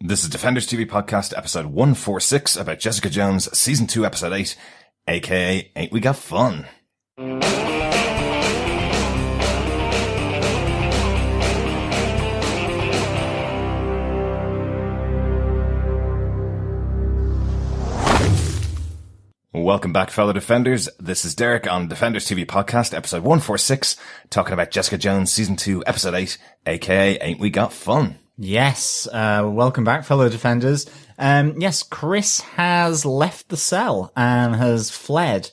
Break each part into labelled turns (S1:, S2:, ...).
S1: This is Defenders TV Podcast, episode 146, about Jessica Jones, season 2, episode 8, aka Ain't We Got Fun? Welcome back, fellow Defenders. This is Derek on Defenders TV Podcast, episode 146, talking about Jessica Jones, season 2, episode 8, aka Ain't We Got Fun?
S2: Yes, welcome back, fellow Defenders. Yes, Chris has left the cell and has fled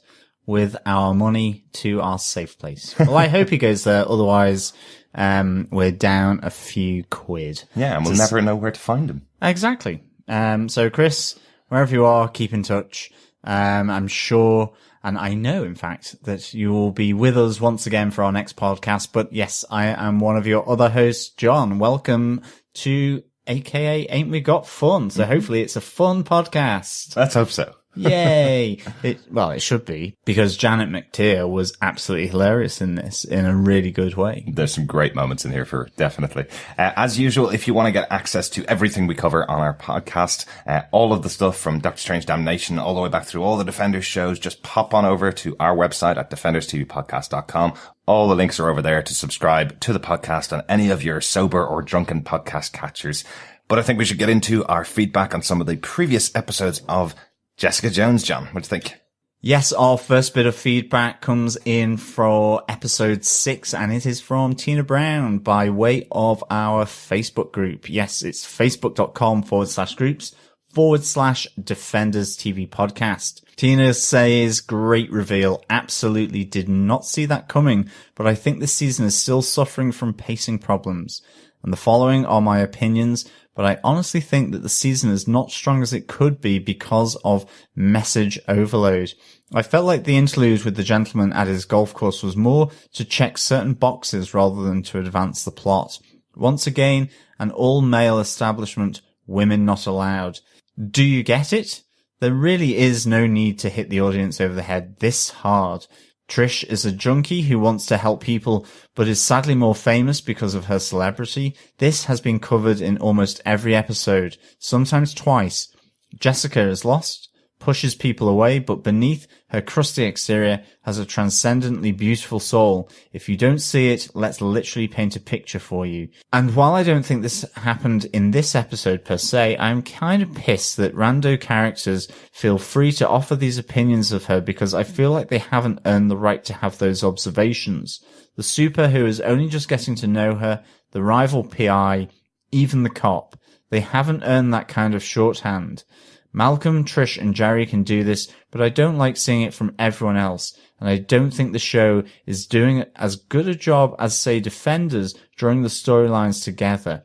S2: with our money to our safe place. Well, I hope he goes there, otherwise we're down a few quid.
S1: Yeah, and we'll never know where to find him.
S2: Exactly. So Chris, wherever you are, keep in touch. I'm sure, and I know, in fact, that you will be with us once again for our next podcast. But yes, I am one of your other hosts, John. Welcome to AKA Ain't We Got Fun? So hopefully it's a fun podcast.
S1: Let's hope so.
S2: Yay! It should be, because Janet McTeer was absolutely hilarious in this, in a really good way.
S1: There's some great moments in here for definitely. As usual, if you want to get access to everything we cover on our podcast, all of the stuff from Doctor Strange Damnation all the way back through all the Defenders shows, just pop on over to our website at defenderstvpodcast.com. All the links are over there to subscribe to the podcast on any of your sober or drunken podcast catchers. But I think we should get into our feedback on some of the previous episodes of Jessica Jones. John, what do you think?
S2: Yes, our first bit of feedback comes in for episode 6, and it is from Tina Brown by way of our Facebook group. Yes, it's facebook.com/groups/Defenders TV Podcast. Tina says, great reveal. Absolutely did not see that coming, but I think this season is still suffering from pacing problems. And the following are my opinions, but I honestly think that the season is not strong as it could be because of message overload. I felt like the interlude with the gentleman at his golf course was more to check certain boxes rather than to advance the plot. Once again, an all-male establishment, women not allowed. Do you get it? There really is no need to hit the audience over the head this hard. Trish is a junkie who wants to help people, but is sadly more famous because of her celebrity. This has been covered in almost every episode, sometimes twice. Jessica is lost, pushes people away, but beneath her crusty exterior has a transcendently beautiful soul. If you don't see it, let's literally paint a picture for you. And while I don't think this happened in this episode per se, I'm kind of pissed that rando characters feel free to offer these opinions of her because I feel like they haven't earned the right to have those observations. The super who is only just getting to know her, the rival PI, even the cop. They haven't earned that kind of shorthand. Malcolm, Trish and Jeri can do this, but I don't like seeing it from everyone else, and I don't think the show is doing as good a job as, say, Defenders drawing the storylines together.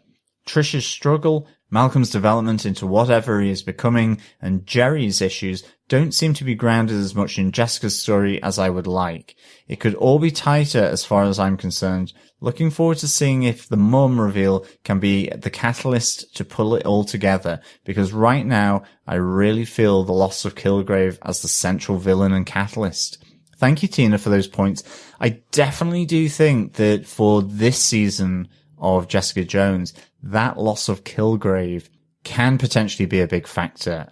S2: Trish's struggle, Malcolm's development into whatever he is becoming, and Jeri's issues don't seem to be grounded as much in Jessica's story as I would like. It could all be tighter as far as I'm concerned. Looking forward to seeing if the mum reveal can be the catalyst to pull it all together, because right now I really feel the loss of Kilgrave as the central villain and catalyst. Thank you, Tina, for those points. I definitely do think that for this season of Jessica Jones, that loss of Kilgrave can potentially be a big factor.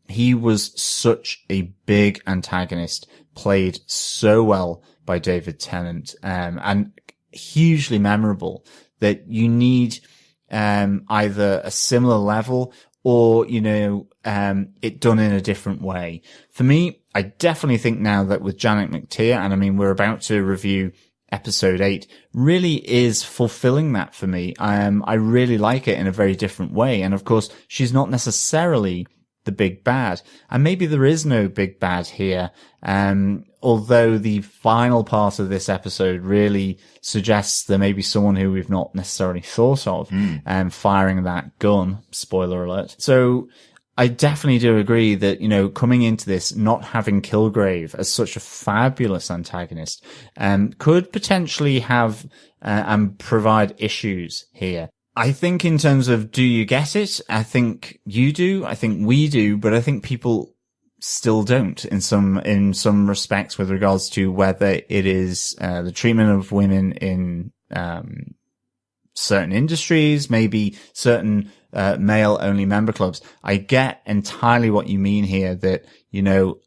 S2: He was such a big antagonist, played so well by David Tennant, and hugely memorable, that you need either a similar level or, it done in a different way. For me, I definitely think now that with Janet McTeer, and I mean, we're about to review episode 8, really is fulfilling that for me. I really like it in a very different way. And of course, she's not necessarily the big bad. And maybe there is no big bad here. Although the final part of this episode really suggests there may be someone who we've not necessarily thought of, firing that gun. Spoiler alert. So I definitely do agree that, coming into this, not having Kilgrave as such a fabulous antagonist, could potentially have, and provide issues here. I think in terms of do you get it? I think you do. I think we do, but I think people still don't in some respects with regards to whether it is, the treatment of women in, certain industries, maybe certain male-only member clubs. I get entirely what you mean here, that, you know,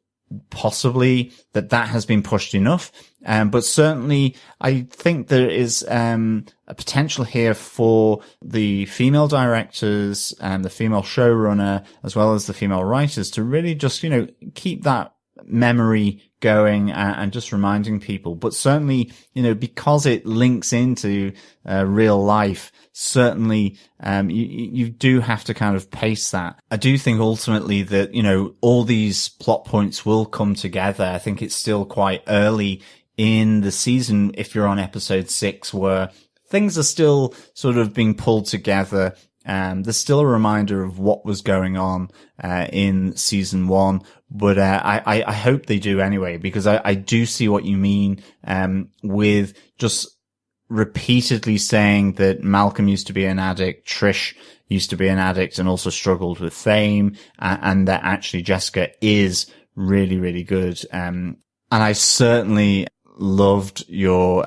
S2: possibly that has been pushed enough. But certainly I think there is a potential here for the female directors and the female showrunner, as well as the female writers, to really just, you know, keep that memory going and just reminding people. But certainly, you know, because it links into real life, certainly you do have to kind of pace that. I do think ultimately that, you know, all these plot points will come together. I think it's still quite early in the season, if you're on episode 6, where things are still sort of being pulled together. There's still a reminder of what was going on in season 1, but I hope they do anyway, because I do see what you mean with just repeatedly saying that Malcolm used to be an addict, Trish used to be an addict and also struggled with fame, and that actually Jessica is really, really good. And I certainly loved your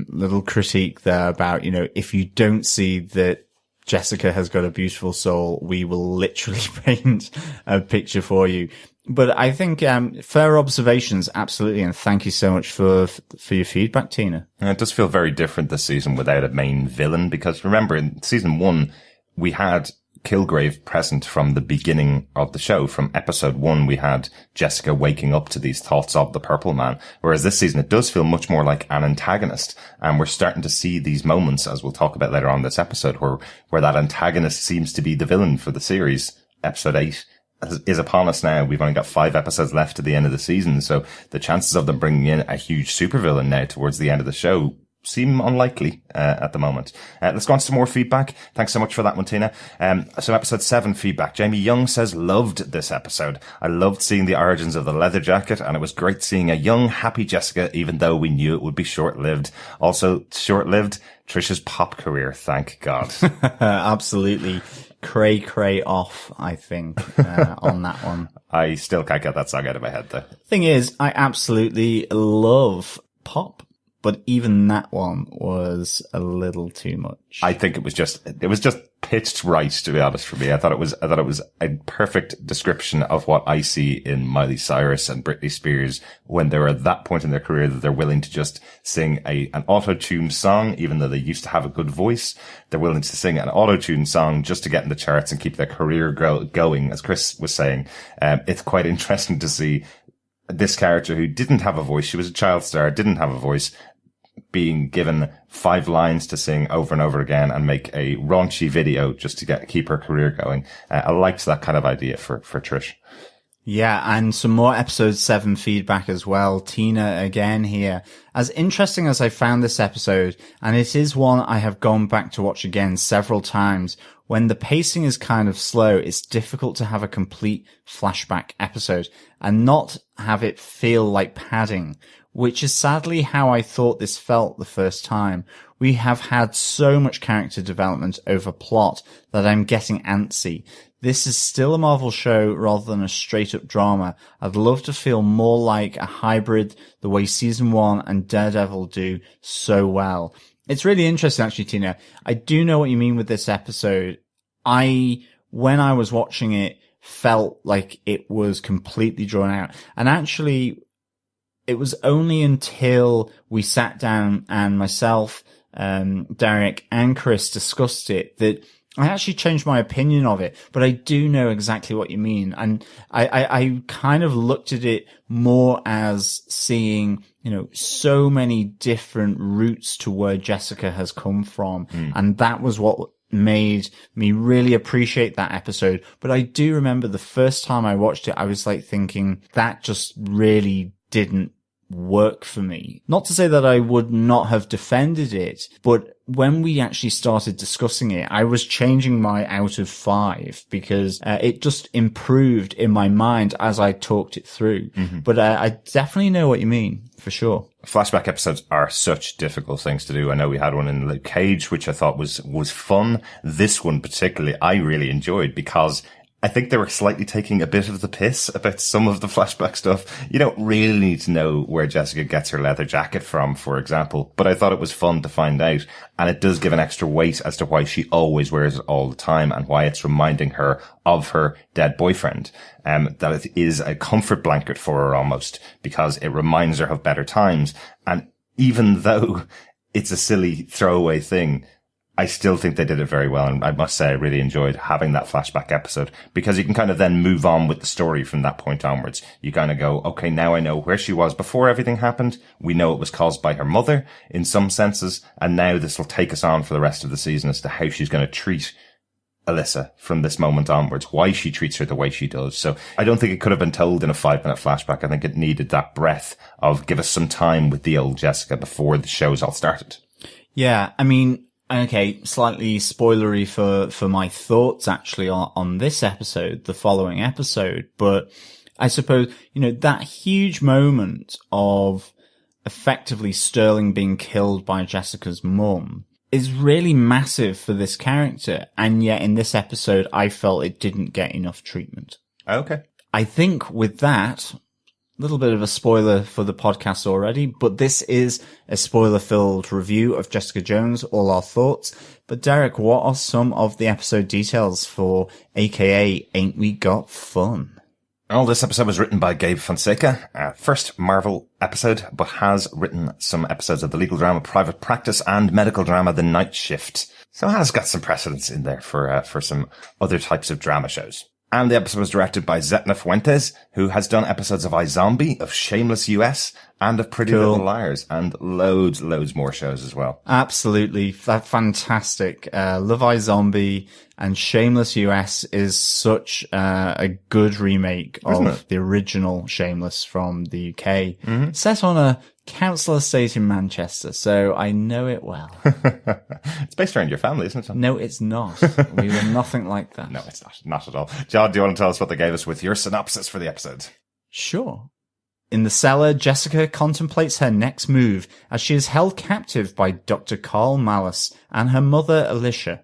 S2: little critique there about, you know, if you don't see that Jessica has got a beautiful soul, we will literally paint a picture for you. But I think fair observations, absolutely, and thank you so much for your feedback, Tina.
S1: It does feel very different this season without a main villain, because remember, in season 1, we had Kilgrave present from the beginning of the show. From episode 1, we had Jessica waking up to these thoughts of the Purple Man, whereas this season it does feel much more like an antagonist, and we're starting to see these moments, as we'll talk about later on this episode, where that antagonist seems to be the villain for the series. Episode 8 is upon us now. We've only got 5 episodes left to the end of the season, so the chances of them bringing in a huge supervillain now towards the end of the show seem unlikely at the moment. Let's go on to some more feedback. Thanks so much for that one, Tina. So episode 7 feedback. Jamie Young says, loved this episode. I loved seeing the origins of the leather jacket, and it was great seeing a young, happy Jessica, even though we knew it would be short-lived. Also short-lived, Trish's pop career, thank God.
S2: Absolutely. Cray off, I think, on that one.
S1: I still can't get that song out of my head, though.
S2: Thing is, I absolutely love pop, but even that one was a little too much.
S1: I think it was just pitched right, to be honest, for me. I thought it was a perfect description of what I see in Miley Cyrus and Britney Spears when they're at that point in their career that they're willing to just sing an auto-tuned song, even though they used to have a good voice. They're willing to sing an auto-tuned song just to get in the charts and keep their career going. As Chris was saying, it's quite interesting to see this character who didn't have a voice. She was a child star, didn't have a voice, being given 5 lines to sing over and over again and make a raunchy video just to keep her career going. I liked that kind of idea for Trish.
S2: Yeah, and some more episode 7 feedback as well. Tina again here. As interesting as I found this episode, and it is one I have gone back to watch again several times, when the pacing is kind of slow, it's difficult to have a complete flashback episode and not have it feel like padding, which is sadly how I thought this felt the first time. We have had so much character development over plot that I'm getting antsy. This is still a Marvel show rather than a straight-up drama. I'd love to feel more like a hybrid, the way Season 1 and Daredevil do so well. It's really interesting, actually, Tina. I do know what you mean with this episode. When I was watching it, felt like it was completely drawn out. And actually, it was only until we sat down and myself, Derek and Chris discussed it that I actually changed my opinion of it, but I do know exactly what you mean. And I kind of looked at it more as seeing, you know, so many different routes to where Jessica has come from. And that was what made me really appreciate that episode. But I do remember the first time I watched it, I was like thinking that just really didn't work for me. Not to say that I would not have defended it, but when we actually started discussing it, I was changing my out of 5 because it just improved in my mind as I talked it through. But I definitely know what you mean, for sure.
S1: Flashback episodes are such difficult things to do. I know we had one in Luke Cage, which I thought was fun. This one particularly, I really enjoyed because I think they were slightly taking a bit of the piss about some of the flashback stuff. You don't really need to know where Jessica gets her leather jacket from, for example, but I thought it was fun to find out. And it does give an extra weight as to why she always wears it all the time and why it's reminding her of her dead boyfriend. That it is a comfort blanket for her almost, because it reminds her of better times. And even though it's a silly throwaway thing, I still think they did it very well. And I must say, I really enjoyed having that flashback episode, because you can kind of then move on with the story from that point onwards. You kind of go, okay, now I know where she was before everything happened. We know it was caused by her mother in some senses. And now this will take us on for the rest of the season as to how she's going to treat Alisa from this moment onwards, why she treats her the way she does. So I don't think it could have been told in a 5-minute flashback. I think it needed that breath of give us some time with the old Jessica before the shows all started.
S2: Yeah, I mean, okay, slightly spoilery for my thoughts actually on this episode, the following episode, but I suppose, that huge moment of effectively Sterling being killed by Jessica's mum is really massive for this character, and yet in this episode I felt it didn't get enough treatment.
S1: Okay.
S2: I think with that, little bit of a spoiler for the podcast already, but this is a spoiler-filled review of Jessica Jones, all our thoughts. But Derek, what are some of the episode details for AKA Ain't We Got Fun?
S1: Well, this episode was written by Gabe Fonseca, first Marvel episode, but has written some episodes of the legal drama Private Practice and medical drama The Night Shift. So it has got some precedence in there for some other types of drama shows. And the episode was directed by Zetna Fuentes, who has done episodes of iZombie, of Shameless US, and of Pretty Little Liars, and loads more shows as well.
S2: Absolutely. Fantastic. Love iZombie and Shameless US is such a good remake of the original Shameless from the UK. Mm-hmm. Set on a council estate in Manchester, so I know it well.
S1: It's based around your family, isn't it?
S2: No, it's not. We were nothing like that.
S1: No, it's not. Not at all. John, do you want to tell us what they gave us with your synopsis for the episode?
S2: Sure. In the cellar, Jessica contemplates her next move as she is held captive by Dr. Karl Malus and her mother, Alicia.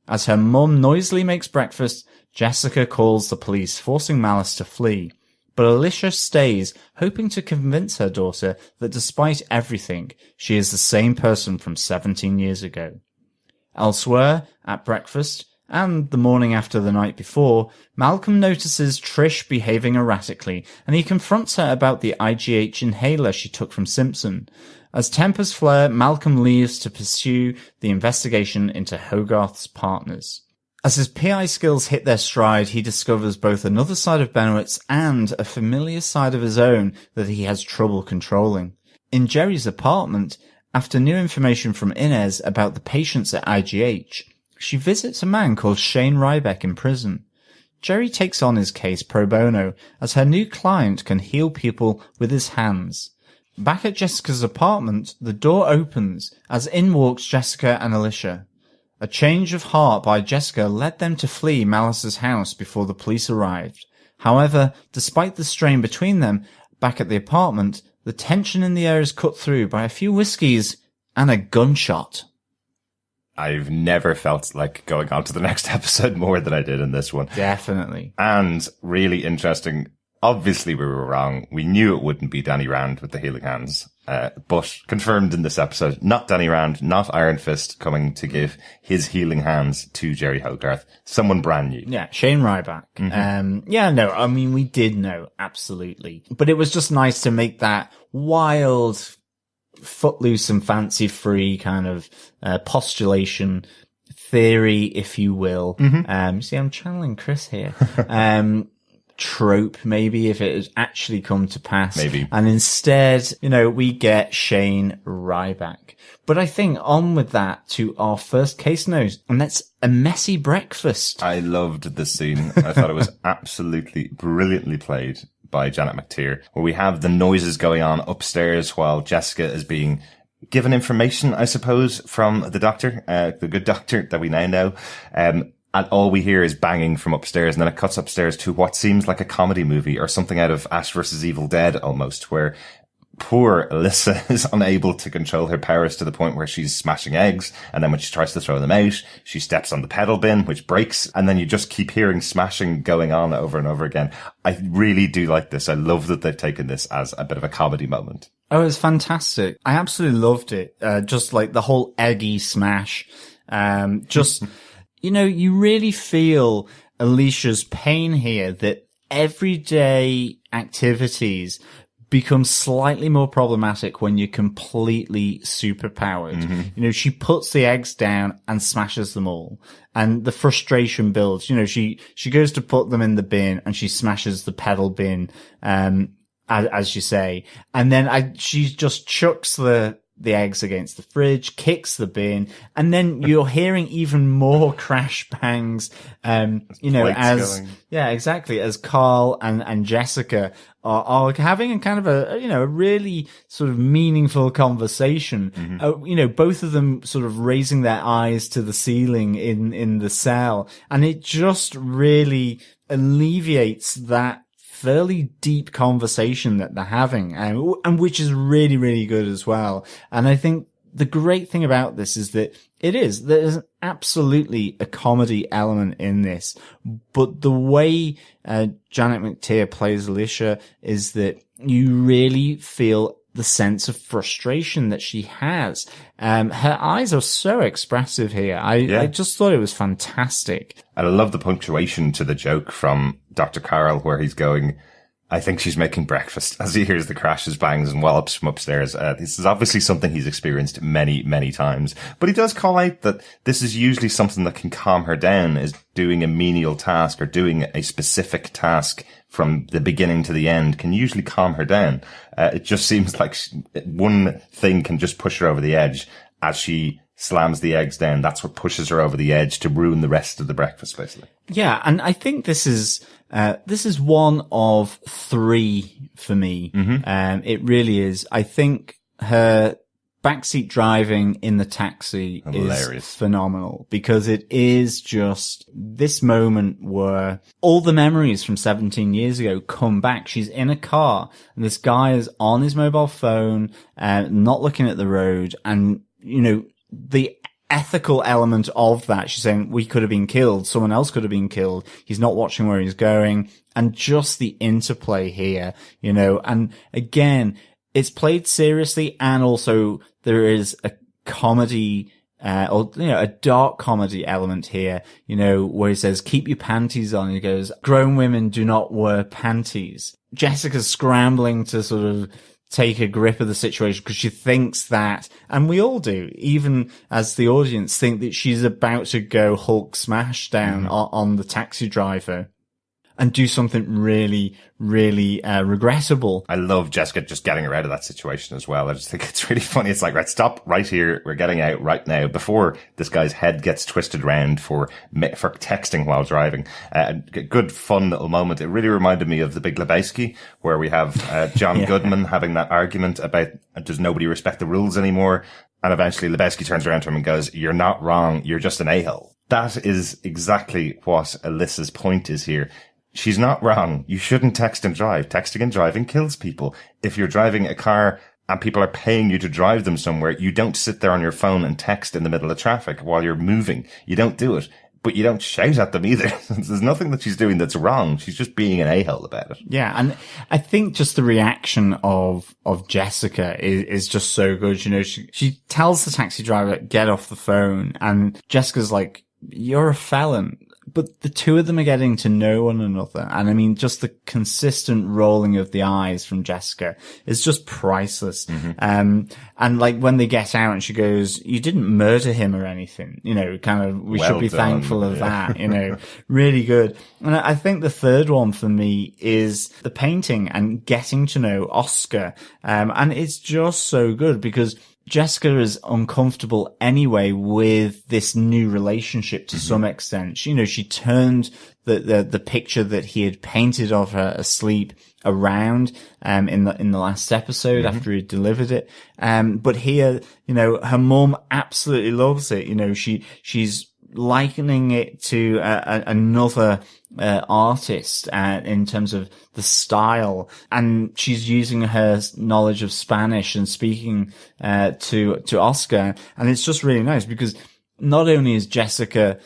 S2: As her mum noisily makes breakfast, Jessica calls the police, forcing Malus to flee. But Alicia stays, hoping to convince her daughter that despite everything, she is the same person from 17 years ago. Elsewhere, at breakfast, and the morning after the night before, Malcolm notices Trish behaving erratically, and he confronts her about the I.G.H inhaler she took from Simpson. As tempers flare, Malcolm leaves to pursue the investigation into Hogarth's partners. As his PI skills hit their stride, he discovers both another side of Benowitz and a familiar side of his own that he has trouble controlling. In Jeri's apartment, after new information from Inez about the patients at I.G.H, she visits a man called Shane Ryback in prison. Jeri takes on his case pro bono, as her new client can heal people with his hands. Back at Jessica's apartment, the door opens as in walks Jessica and Alicia. A change of heart by Jessica led them to flee Malus's house before the police arrived. However, despite the strain between them, back at the apartment, the tension in the air is cut through by a few whiskies and a gunshot.
S1: I've never felt like going on to the next episode more than I did in this one.
S2: Definitely.
S1: And really interesting. Obviously, we were wrong. We knew it wouldn't be Danny Rand with the healing hands. But confirmed in this episode, not Danny Rand, not Iron Fist coming to give his healing hands to Jeri Hogarth. Someone brand new.
S2: Yeah, Shane Ryback. Mm-hmm. We did know, absolutely. But it was just nice to make that wild, footloose and fancy-free kind of postulation theory, if you will. Mm-hmm. See, I'm channeling Chris here. Trope, maybe, if it has actually come to pass.
S1: Maybe.
S2: And instead, we get Shane Ryback. But I think on with that to our first case note, and that's a messy breakfast.
S1: I loved this scene. I thought it was absolutely brilliantly played by Janet McTeer, where we have the noises going on upstairs while Jessica is being given information, I suppose, from the doctor, the good doctor that we now know. And all we hear is banging from upstairs, and then it cuts upstairs to what seems like a comedy movie or something out of Ash vs. Evil Dead almost, where Poor Alisa is unable to control her powers to the point where she's smashing eggs. And then when she tries to throw them out, she steps on the pedal bin, which breaks. And then you just keep hearing smashing going on over and over again. I really do like this. I love that they've taken this as a bit of a comedy moment.
S2: Oh, it's fantastic. I absolutely loved it. Just like the whole eggy smash. You really feel Alicia's pain here, that everyday activities become slightly more problematic when you're completely superpowered. Mm-hmm. She puts the eggs down and smashes them all. And the frustration builds. She goes to put them in the bin and she smashes the pedal bin, as you say. And then she just chucks the eggs against the fridge, kicks the bin, and then you're hearing even more crash bangs, as Carl and Jessica are having a kind of a really sort of meaningful conversation. Mm-hmm. Both of them sort of raising their eyes to the ceiling in the cell, and it just really alleviates that fairly deep conversation that they're having, and which is really, really good as well. And I think the great thing about this is that there's absolutely a comedy element in this, but the way Janet McTeer plays Alicia is that you really feel the sense of frustration that she has. Her eyes are so expressive here. I just thought it was fantastic.
S1: And I love the punctuation to the joke from Dr. Karl, where he's going, I think she's making breakfast, as he hears the crashes, bangs and wallops from upstairs. This is obviously something he's experienced many, many times. But he does call out that this is usually something that can calm her down, is doing a menial task or doing a specific task from the beginning to the end can usually calm her down. It just seems like one thing can just push her over the edge as she slams the eggs down. That's what pushes her over the edge to ruin the rest of the breakfast, basically.
S2: Yeah, and I think this is one of three for me. Mm-hmm. It really is. I think her backseat driving in the taxi is phenomenal, because it is just this moment where all the memories from 17 years ago come back. She's in a car and this guy is on his mobile phone, not looking at the road, and the ethical element of that. She's saying, we could have been killed. Someone else could have been killed. He's not watching where he's going. And just the interplay here, and again, it's played seriously, and also there is a comedy, a dark comedy element here, where he says, keep your panties on. He goes, grown women do not wear panties. Jessica's scrambling to sort of take a grip of the situation, because she thinks that, and we all do, even as the audience, think that she's about to go Hulk smash down on the taxi driver and do something really, really regrettable.
S1: I love Jessica just getting her out of that situation as well. I just think it's really funny. It's like, right, stop right here. We're getting out right now before this guy's head gets twisted round for texting while driving. Good fun little moment. It really reminded me of The Big Lebowski, where we have John Goodman having that argument about, does nobody respect the rules anymore? And eventually Lebowski turns around to him and goes, you're not wrong. You're just an a-hole. That is exactly what Alyssa's point is here. She's not wrong. You shouldn't text and drive. Texting and driving kills people. If you're driving a car and people are paying you to drive them somewhere, you don't sit there on your phone and text in the middle of traffic while you're moving. You don't do it. But you don't shout at them either. There's nothing that she's doing that's wrong. She's just being an a-hole about it.
S2: Yeah, and I think just the reaction of Jessica is just so good. She tells the taxi driver, get off the phone, and Jessica's like, you're a felon. But the two of them are getting to know one another. And I mean, just the consistent rolling of the eyes from Jessica is just priceless. Mm-hmm. And like when they get out and she goes, you didn't murder him or anything, we should be thankful of that, really good. And I think the third one for me is the painting and getting to know Oscar. And it's just so good because Jessica is uncomfortable anyway with this new relationship to some extent. She turned the picture that he had painted of her asleep around, in the last episode after he delivered it. But here, her mum absolutely loves it. She's likening it to another artist in terms of the style, and she's using her knowledge of Spanish and speaking to Oscar, and it's just really nice because not only is Jessica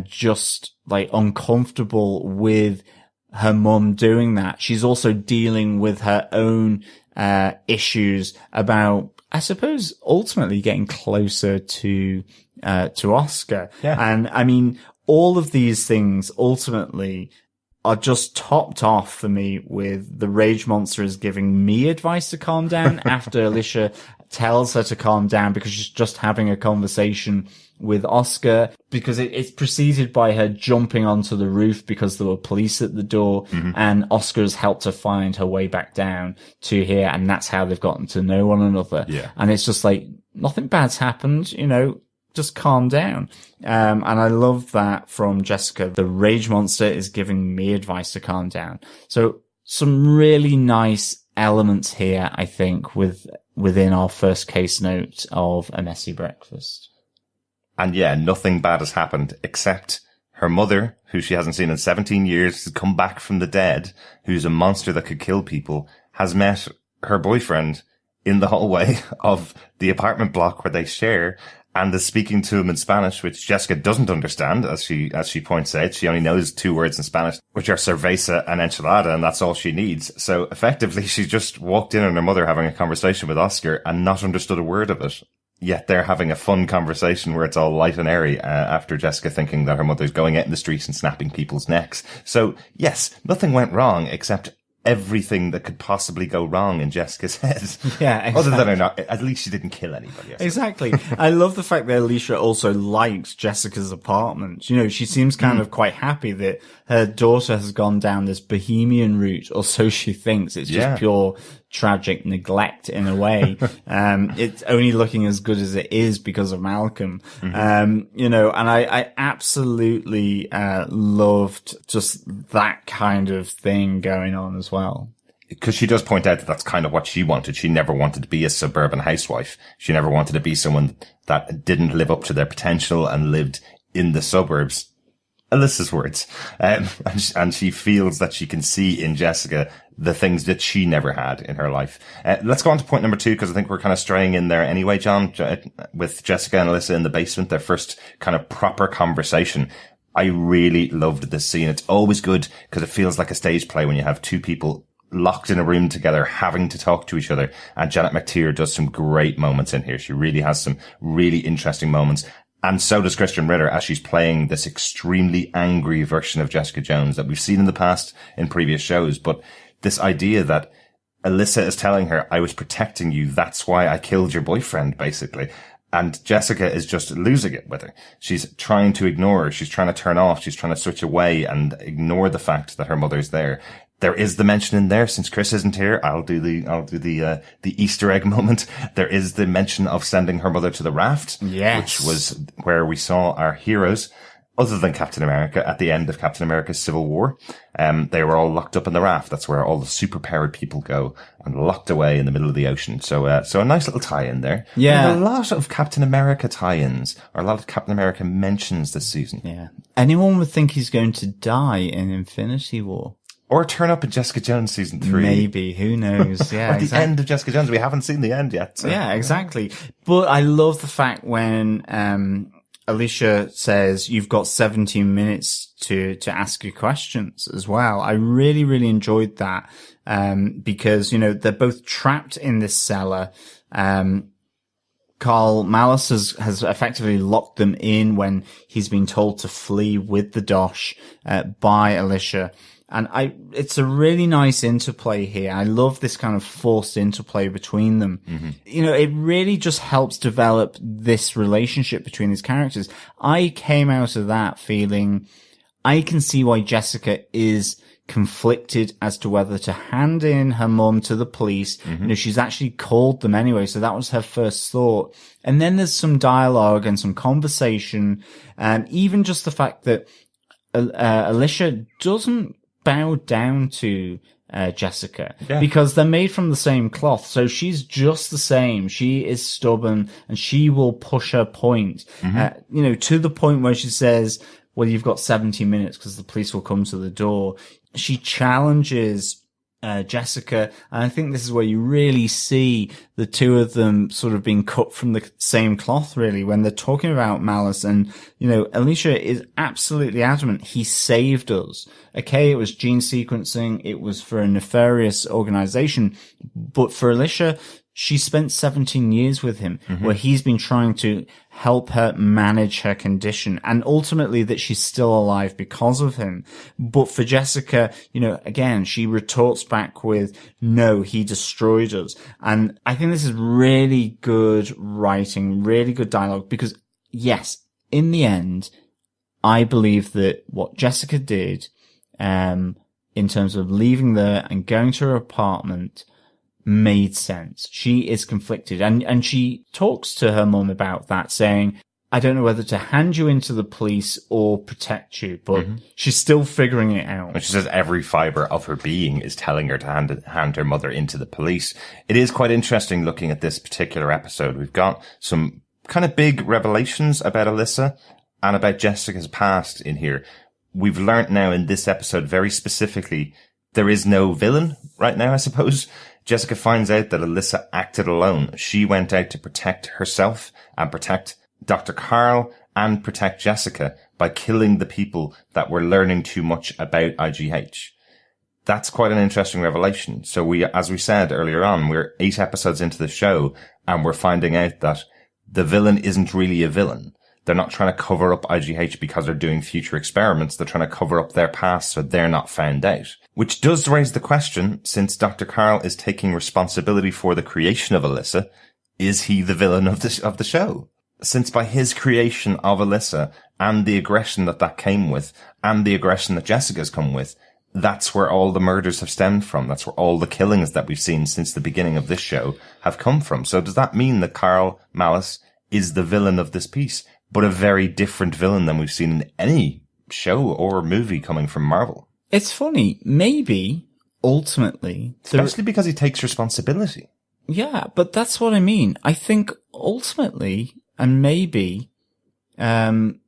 S2: just like uncomfortable with her mum doing that, she's also dealing with her own issues about, I suppose, ultimately getting closer to Oscar.
S1: Yeah.
S2: And I mean, all of these things ultimately are just topped off for me with the rage monster is giving me advice to calm down after Alicia tells her to calm down because she's just having a conversation with Oscar, because it's preceded by her jumping onto the roof because there were police at the door, and Oscar's helped her find her way back down to here, and that's how they've gotten to know one another.
S1: Yeah.
S2: And it's just like, nothing bad's happened, just calm down. And I love that from Jessica. The rage monster is giving me advice to calm down. So some really nice elements here, I think, within our first case note of A Messy Breakfast.
S1: And yeah, nothing bad has happened except her mother, who she hasn't seen in 17 years, has come back from the dead, who's a monster that could kill people, has met her boyfriend in the hallway of the apartment block where they share, and is speaking to him in Spanish, which Jessica doesn't understand, as she points out. She only knows 2 words in Spanish, which are cerveza and enchilada, and that's all she needs. So effectively, she's just walked in on her mother having a conversation with Oscar and not understood a word of it. Yet they're having a fun conversation where it's all light and airy after Jessica thinking that her mother's going out in the streets and snapping people's necks. So yes, nothing went wrong except everything that could possibly go wrong in Jessica's head.
S2: Yeah, exactly.
S1: Other than her not, at least she didn't kill anybody.
S2: Exactly. I love the fact that Alicia also likes Jessica's apartment. She seems kind of quite happy that her daughter has gone down this bohemian route, or so she thinks. It's just pure tragic neglect in a way. It's only looking as good as it is because of Malcolm. And I absolutely loved just that kind of thing going on as well.
S1: Because she does point out that that's kind of what she wanted. She never wanted to be a suburban housewife. She never wanted to be someone that didn't live up to their potential and lived in the suburbs. Alyssa's words. And she feels that she can see in Jessica the things that she never had in her life. Let's go on to point number 2, because I think we're kind of straying in there anyway, John, with Jessica and Alisa in the basement, their first kind of proper conversation. I really loved this scene. It's always good because it feels like a stage play when you have 2 people locked in a room together, having to talk to each other. And Janet McTeer does some great moments in here. She really has some really interesting moments. And so does Krysten Ritter as she's playing this extremely angry version of Jessica Jones that we've seen in the past in previous shows. But this idea that Alisa is telling her, I was protecting you. That's why I killed your boyfriend, basically. And Jessica is just losing it with her. She's trying to ignore her. She's trying to turn off. She's trying to switch away and ignore the fact that her mother's there. There is the mention in there, since Chris isn't here, I'll do the Easter egg moment. There is the mention of sending her mother to the raft.
S2: Yes.
S1: Which was where we saw our heroes, other than Captain America, at the end of Captain America's Civil War. They were all locked up in the raft. That's where all the superpowered people go, and locked away in the middle of the ocean. So a nice little tie-in there.
S2: Yeah.
S1: And a lot of Captain America tie-ins, or a lot of Captain America mentions this season.
S2: Yeah. Anyone would think he's going to die in Infinity War.
S1: Or turn up in Jessica Jones season 3.
S2: Maybe, who knows? Yeah,
S1: or the end of Jessica Jones. We haven't seen the end yet. So.
S2: Yeah, exactly. But I love the fact when Alicia says you've got 17 minutes to ask your questions as well. I really, really enjoyed that because they're both trapped in this cellar. Karl Malus has effectively locked them in when he's been told to flee with the dosh by Alicia. And it's a really nice interplay here. I love this kind of forced interplay between them. Mm-hmm. It really just helps develop this relationship between these characters. I came out of that feeling, I can see why Jessica is conflicted as to whether to hand in her mum to the police. Mm-hmm. She's actually called them anyway, so that was her first thought. And then there's some dialogue and some conversation, and even just the fact that Alicia doesn't bow down to Jessica because they're made from the same cloth. So she's just the same. She is stubborn and she will push her point, to the point where she says, well, you've got 70 minutes because the police will come to the door. She challenges Jessica, and I think this is where you really see the two of them sort of being cut from the same cloth, really, when they're talking about Malus. And, Alisa is absolutely adamant. He saved us. Okay, it was gene sequencing. It was for a nefarious organization. But for Alisa, she spent 17 years with him, where he's been trying to help her manage her condition, and ultimately that she's still alive because of him. But for Jessica, again, she retorts back with, no, he destroyed us. And I think this is really good writing, really good dialogue, because yes, in the end, I believe that what Jessica did, in terms of leaving there and going to her apartment, made sense. She is conflicted, and she talks to her mum about that, saying, I don't know whether to hand you into the police or protect you, but she's still figuring it out.
S1: And she says every fibre of her being is telling her to hand her mother into the police. It is quite interesting looking at this particular episode. We've got some kind of big revelations about Alisa and about Jessica's past in here. We've learnt now in this episode very specifically there is no villain right now, I suppose. Jessica finds out that Alisa acted alone. She went out to protect herself and protect Dr. Karl and protect Jessica by killing the people that were learning too much about I.G.H. That's quite an interesting revelation. So as we said earlier on, we're 8 episodes into the show and we're finding out that the villain isn't really a villain. They're not trying to cover up I.G.H. because they're doing future experiments. They're trying to cover up their past so they're not found out. Which does raise the question, since Dr. Karl is taking responsibility for the creation of Alisa, is he the villain of the show? Since by his creation of Alisa and the aggression that came with, and the aggression that Jessica's come with, that's where all the murders have stemmed from. That's where all the killings that we've seen since the beginning of this show have come from. So does that mean that Karl Malus is the villain of this piece, but a very different villain than we've seen in any show or movie coming from Marvel?
S2: It's funny. Maybe, ultimately...
S1: Especially because he takes responsibility.
S2: Yeah, but that's what I mean. I think, ultimately, and maybe, there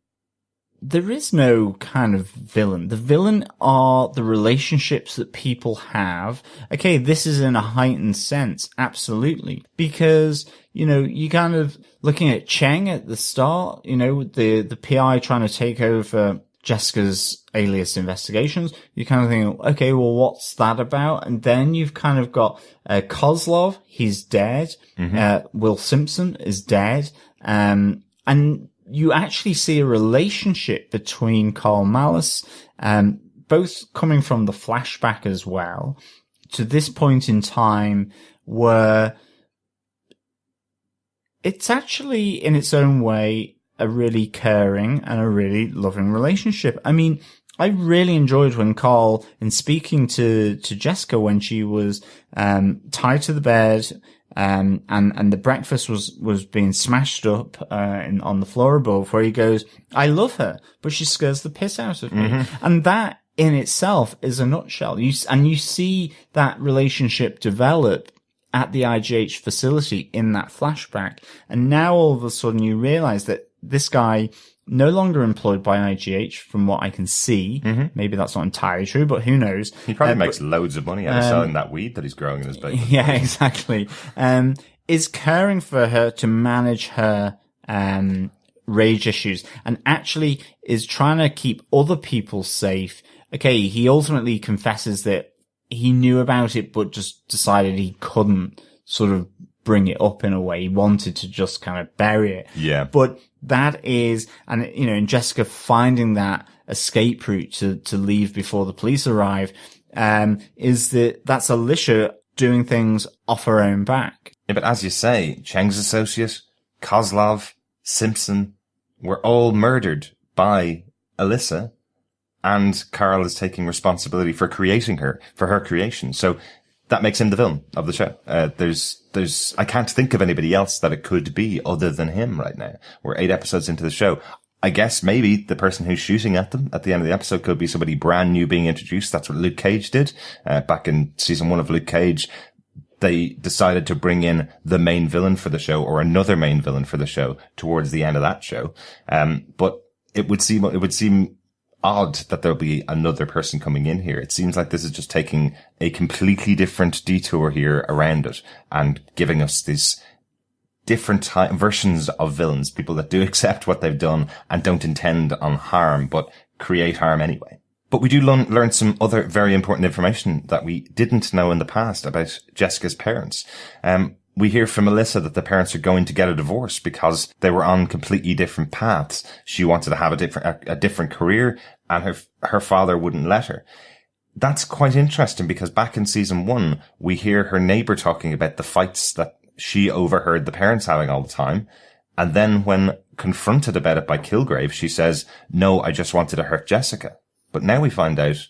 S2: is no kind of villain. The villain are the relationships that people have. Okay, this is in a heightened sense, absolutely. Because, you kind of, looking at Cheng at the start, the PI trying to take over Jessica's alias investigations, you kind of think, okay, well, what's that about? And then you've kind of got Kozlov, he's dead. Will Simpson is dead. And you actually see a relationship between Karl Malus, both coming from the flashback as well, to this point in time where it's actually, in its own way, a really caring and a really loving relationship. I mean, I really enjoyed when Karl, in speaking to Jessica when she was tied to the bed, and the breakfast was being smashed up on the floor above, where he goes, I love her, but she scares the piss out of me. And that in itself is a nutshell. You see that relationship develop at the I.G.H. facility in that flashback. And now all of a sudden you realize that this guy, no longer employed by I.G.H. from what I can see. Maybe that's not entirely true, but who knows?
S1: He probably makes loads of money out of selling that weed that he's growing in his basement.
S2: Yeah, exactly. Is caring for her to manage her rage issues, and actually is trying to keep other people safe. Okay, he ultimately confesses that he knew about it, but just decided he couldn't sort of bring it up in a way. He wanted to just kind of bury it.
S1: Yeah.
S2: But that is, and in Jessica finding that escape route to leave before the police arrive, is that's Alisa doing things off her own back.
S1: Yeah, but as you say, Cheng's associate, Kozlov, Simpson, were all murdered by Alisa, and Karl is taking responsibility for creating her, for her creation. So that makes him the villain of the show. I can't think of anybody else that it could be other than him right now. We're 8 episodes into the show. I guess maybe the person who's shooting at them at the end of the episode could be somebody brand new being introduced. That's what Luke Cage did. Back in season 1 of Luke Cage, they decided to bring in the main villain for the show, or another main villain for the show, towards the end of that show. But it would seem odd that there'll be another person coming in here. It seems like this is just taking a completely different detour here around it and giving us these different versions of villains, people that do accept what they've done and don't intend on harm, but create harm anyway. But we do learn some other very important information that we didn't know in the past about Jessica's parents. We hear from Alisa that the parents are going to get a divorce because they were on completely different paths. She wanted to have a different career, and her father wouldn't let her. That's quite interesting because back in season 1, we hear her neighbor talking about the fights that she overheard the parents having all the time. And then when confronted about it by Kilgrave, she says, "No, I just wanted to hurt Jessica." But now we find out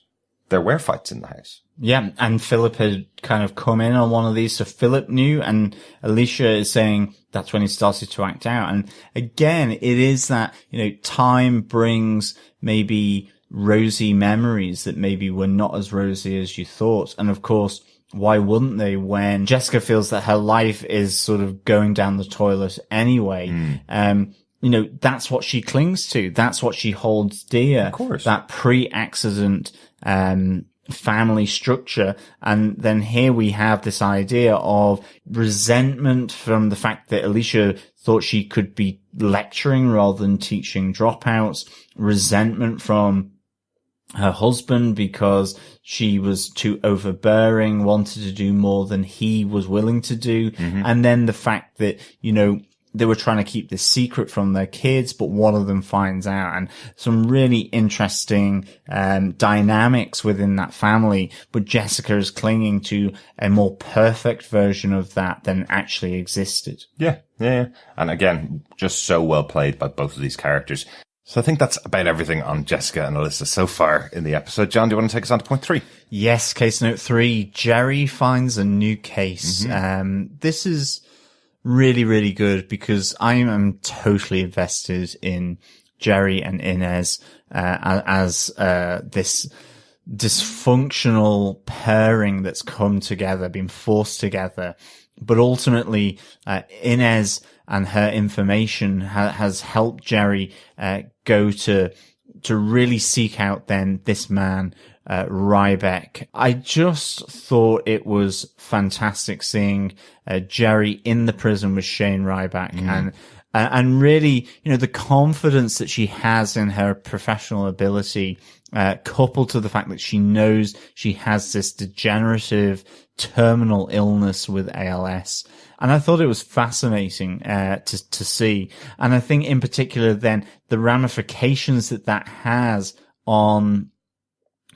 S1: there were fights in the house.
S2: Yeah, and Philip had kind of come in on one of these, so Philip knew, and Alicia is saying that's when he started to act out. And again, it is that, time brings maybe rosy memories that maybe were not as rosy as you thought. And of course, why wouldn't they when Jessica feels that her life is sort of going down the toilet anyway? That's what she clings to. That's what she holds dear.
S1: Of course.
S2: That pre-accident, family structure. And then here we have this idea of resentment from the fact that Alicia thought she could be lecturing rather than teaching dropouts, resentment from her husband because she was too overbearing, wanted to do more than he was willing to do. Mm-hmm. And then the fact that, they were trying to keep this secret from their kids, but one of them finds out, and some really interesting dynamics within that family. But Jessica is clinging to a more perfect version of that than actually existed.
S1: Yeah. And again, just so well played by both of these characters. So I think that's about everything on Jessica and Alisa so far in the episode. John, do you want to take us on to point 3?
S2: Yes, case note 3. Jeri finds a new case. Mm-hmm. This is really, really good because I am totally invested in Jeri and Inez as this dysfunctional pairing that's come together, been forced together. But ultimately, Inez and her information has helped Jeri go to really seek out then this man, Ryback. I just thought it was fantastic seeing Jeri in the prison with Shane Ryback and really, the confidence that she has in her professional ability, coupled to the fact that she knows she has this degenerative terminal illness with ALS. And I thought it was fascinating to see. And I think in particular then the ramifications that has on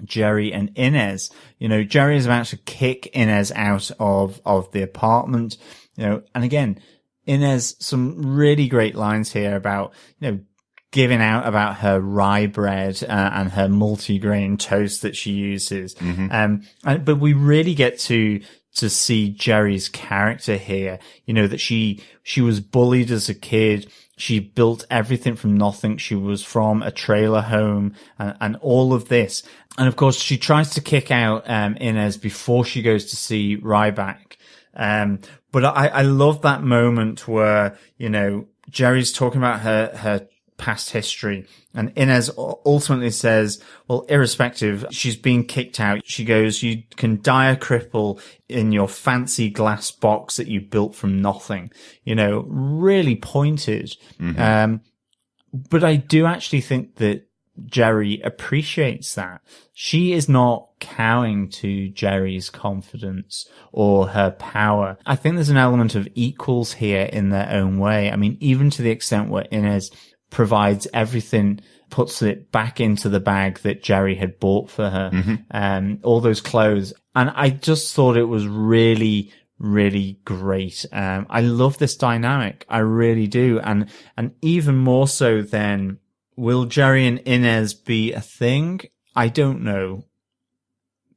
S2: Jeri and Inez. Jeri is about to kick Inez out of the apartment, and again, Inez, some really great lines here about, giving out about her rye bread and her multi-grain toast that she uses. Mm-hmm. But we really get to see Jeri's character here, that she was bullied as a kid. She built everything from nothing. She was from a trailer home and all of this. And of course, she tries to kick out Inez before she goes to see Ryback. But I love that moment where, Jeri's talking about her past history, and Inez ultimately says, well, irrespective, she's being kicked out. She goes, "You can die a cripple in your fancy glass box that you built from nothing." Really pointed. Mm-hmm. But I do actually think that Jeri appreciates that. She is not cowing to Jeri's confidence or her power. I think there's an element of equals here in their own way. I mean, even to the extent where Inez provides everything, puts it back into the bag that Jeri had bought for her, mm-hmm. All those clothes. And I just thought it was really, really great. I love this dynamic. I really do. And even more so than, will Jeri and Inez be a thing? I don't know.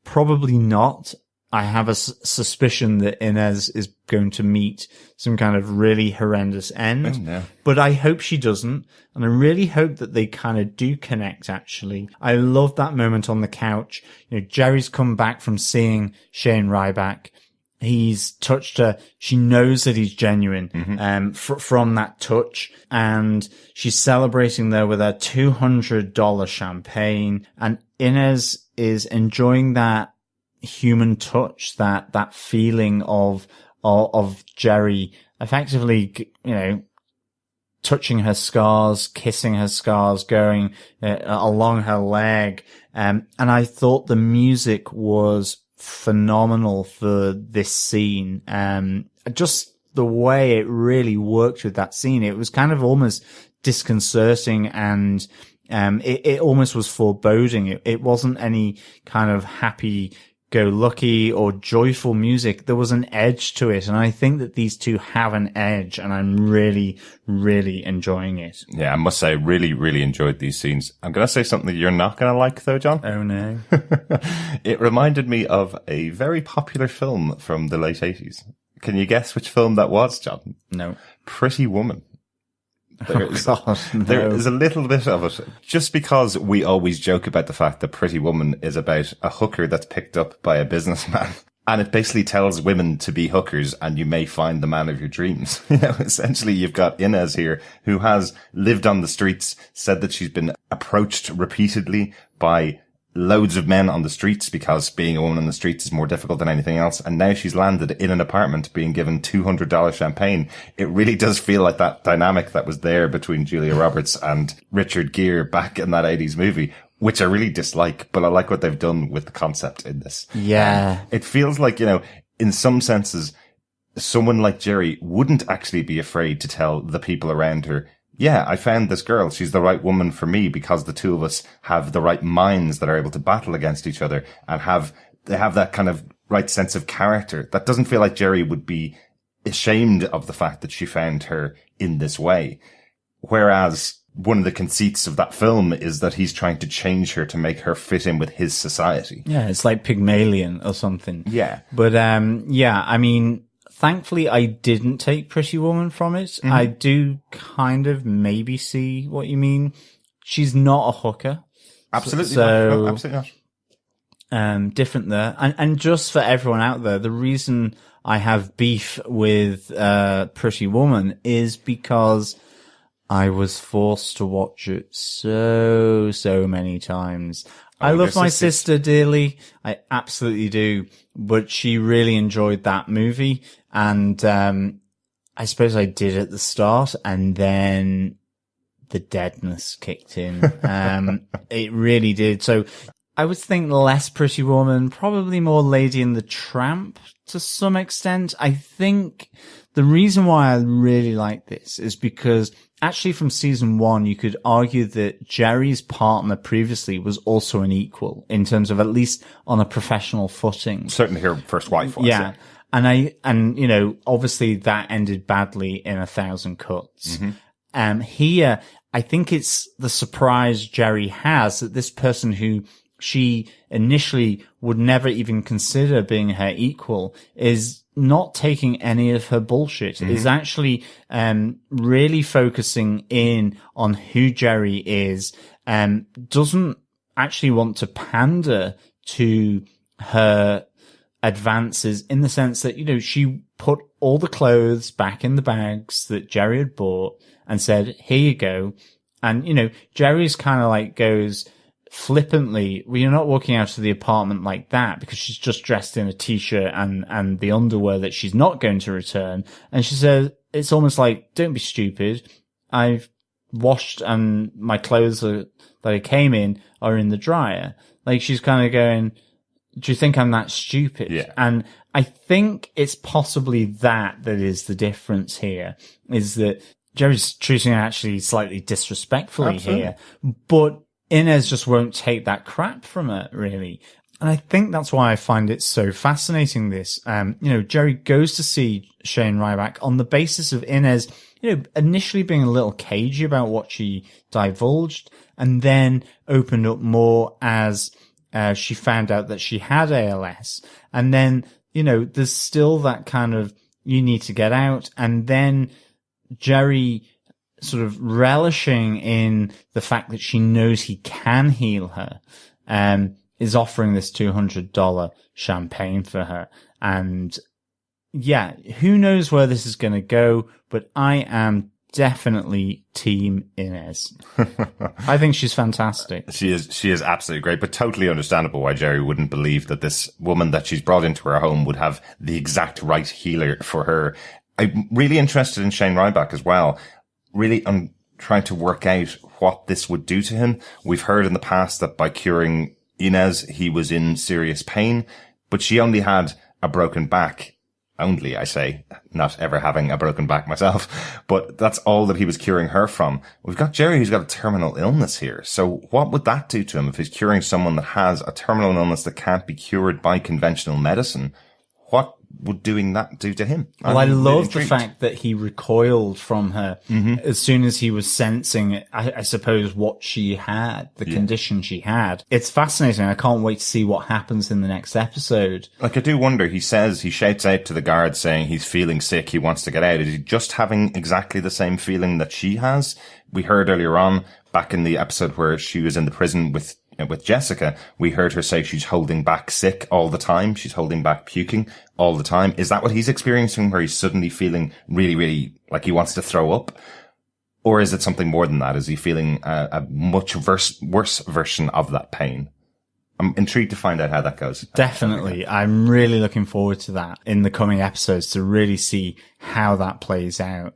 S2: Probably not. I have a suspicion that Inez is going to meet some kind of really horrendous end.
S1: No.
S2: But I hope she doesn't. And I really hope that they kind of do connect, actually. I love that moment on the couch. Jeri's come back from seeing Shane Ryback. he's touched her. She knows that he's genuine, from that touch. And she's celebrating there with her $200 champagne. And Inez is enjoying that human touch, that feeling of Jeri effectively, touching her scars, kissing her scars, going along her leg. And I thought the music was phenomenal for this scene. Just the way it really worked with that scene. It was kind of almost disconcerting, and it almost was foreboding. It wasn't any kind of happy-go-lucky or joyful music. There was an edge to it, and I think that these two have an edge, and I'm really, really enjoying it.
S1: Yeah, I must say, really, really enjoyed these scenes. I'm going to say something that you're not going to like, though, John.
S2: Oh, no.
S1: It reminded me of a very popular film from the late 80s. Can you guess which film that was, John?
S2: No.
S1: Pretty Woman.
S2: No.
S1: There is a little bit of it, just because we always joke about the fact that Pretty Woman is about a hooker that's picked up by a businessman. And it basically tells women to be hookers and you may find the man of your dreams. Essentially you've got Inez here who has lived on the streets, said that she's been approached repeatedly by loads of men on the streets because being a woman on the streets is more difficult than anything else. And now she's landed in an apartment being given $200 champagne. It really does feel like that dynamic that was there between Julia Roberts and Richard Gere back in that 80s movie, which I really dislike, but I like what they've done with the concept in this.
S2: Yeah.
S1: It feels like, in some senses, someone like Jeri wouldn't actually be afraid to tell the people around her, yeah, I found this girl. She's the right woman for me because the two of us have the right minds that are able to battle against each other and they have that kind of right sense of character. That doesn't feel like Jeri would be ashamed of the fact that she found her in this way. Whereas one of the conceits of that film is that he's trying to change her to make her fit in with his society.
S2: Yeah, it's like Pygmalion or something.
S1: Yeah.
S2: But, I mean, thankfully, I didn't take Pretty Woman from it. Mm-hmm. I do kind of maybe see what you mean. She's not a hooker.
S1: Absolutely not. No, absolutely
S2: not. Different there. And just for everyone out there, the reason I have beef with Pretty Woman is because I was forced to watch it so many times. I love my sister dearly. I absolutely do. But she really enjoyed that movie. And I suppose I did at the start, and then the deadness kicked in. It really did. So I would think less Pretty Woman, probably more Lady and the Tramp to some extent. I think the reason why I really like this is because actually from season 1, you could argue that Jeri's partner previously was also an equal in terms of at least on a professional footing.
S1: Certainly her first wife was.
S2: Yeah. And obviously that ended badly in 1,000 Cuts. Mm-hmm. Here, I think it's the surprise Jeri has that this person who she initially would never even consider being her equal is not taking any of her bullshit, mm-hmm. is actually really focusing in on who Jeri is, doesn't actually want to pander to her advances in the sense that, she put all the clothes back in the bags that Jeri had bought and said, here you go. And, Jeri's kind of like goes flippantly, well, you're not walking out of the apartment like that, because she's just dressed in a t-shirt and the underwear that she's not going to return. And she says, it's almost like, don't be stupid. I've washed and my clothes that I came in are in the dryer. Like, she's kind of going, do you think I'm that stupid?
S1: Yeah.
S2: And I think it's possibly that is the difference here, is that Jeri's treating her actually slightly disrespectfully. Absolutely. Here, but Inez just won't take that crap from her, really. And I think that's why I find it so fascinating, this. Jeri goes to see Shane Ryback on the basis of Inez, initially being a little cagey about what she divulged, and then opened up more as she found out that she had ALS. And then, there's still that kind of, you need to get out. And then Jeri sort of relishing in the fact that she knows he can heal her, is offering this $200 champagne for her. And yeah, who knows where this is going to go, but I am definitely team Inez. I think she's fantastic.
S1: She is absolutely great, but totally understandable why Jeri wouldn't believe that this woman that she's brought into her home would have the exact right healer for her. I'm really interested in Shane Ryback as well. Really, I'm trying to work out what this would do to him. We've heard in the past that by curing Inez, he was in serious pain, but she only had a broken back. Only, I say, not ever having a broken back myself, but that's all that he was curing her from. We've got Jeri who's got a terminal illness here. So what would that do to him if he's curing someone that has a terminal illness that can't be cured by conventional medicine? What would doing that do to him?
S2: Well, I love the fact that he recoiled from her as soon as he was sensing, I suppose, what she had, the condition she had. It's fascinating. I can't wait to see what happens in the next episode.
S1: Like, I do wonder, he shouts out to the guards saying he's feeling sick, he wants to get out. Is he just having exactly the same feeling that she has? We heard earlier on, back in the episode where she was in the prison with Jessica, we heard her say she's holding back sick all the time. She's holding back puking all the time. Is that what he's experiencing, where he's suddenly feeling really, really like he wants to throw up? Or is it something more than that? Is he feeling a much worse version of that pain? I'm intrigued to find out how that goes.
S2: Definitely. I'm really looking forward to that in the coming episodes to really see how that plays out.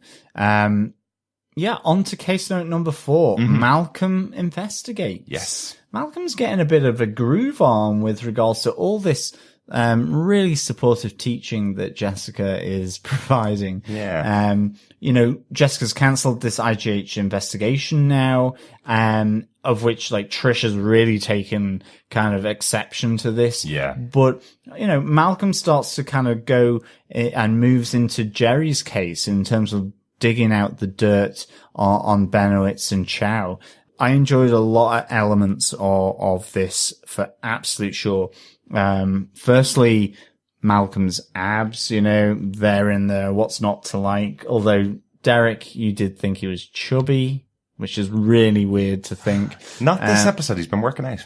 S2: Yeah, on to case note number 4. Malcolm investigates.
S1: Yes.
S2: Malcolm's getting a bit of a groove on with regards to all this really supportive teaching that Jessica is providing.
S1: Yeah.
S2: Jessica's cancelled this I.G.H investigation now, of which, like, Trish has really taken kind of exception to this.
S1: Yeah.
S2: But, Malcolm starts to kind of go and moves into Jeri's case in terms of digging out the dirt on Benowitz and Chow. I enjoyed a lot of elements of this for absolute sure. Firstly, Malcolm's abs, they're in there. What's not to like? Although, Derek, you did think he was chubby, which is really weird to think.
S1: Not this episode. He's been working out.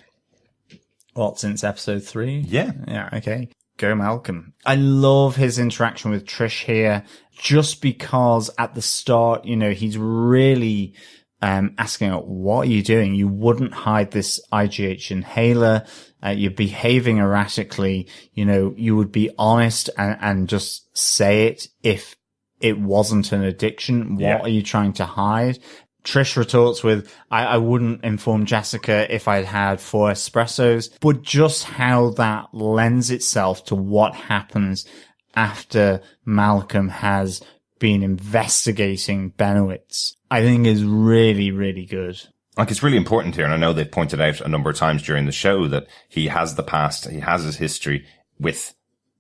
S2: What, since episode 3?
S1: Yeah.
S2: Yeah, okay. Go Malcolm. I love his interaction with Trish here, just because at the start, he's really asking her, what are you doing? You wouldn't hide this I.G.H inhaler. You're behaving erratically. You would be honest and just say it if it wasn't an addiction. What are you trying to hide? Trish retorts with, I wouldn't inform Jessica if I'd had 4 espressos, but just how that lends itself to what happens after Malcolm has been investigating Benowitz, I think is really, really good.
S1: Like, it's really important here, and I know they've pointed out a number of times during the show that he has the past, he has his history with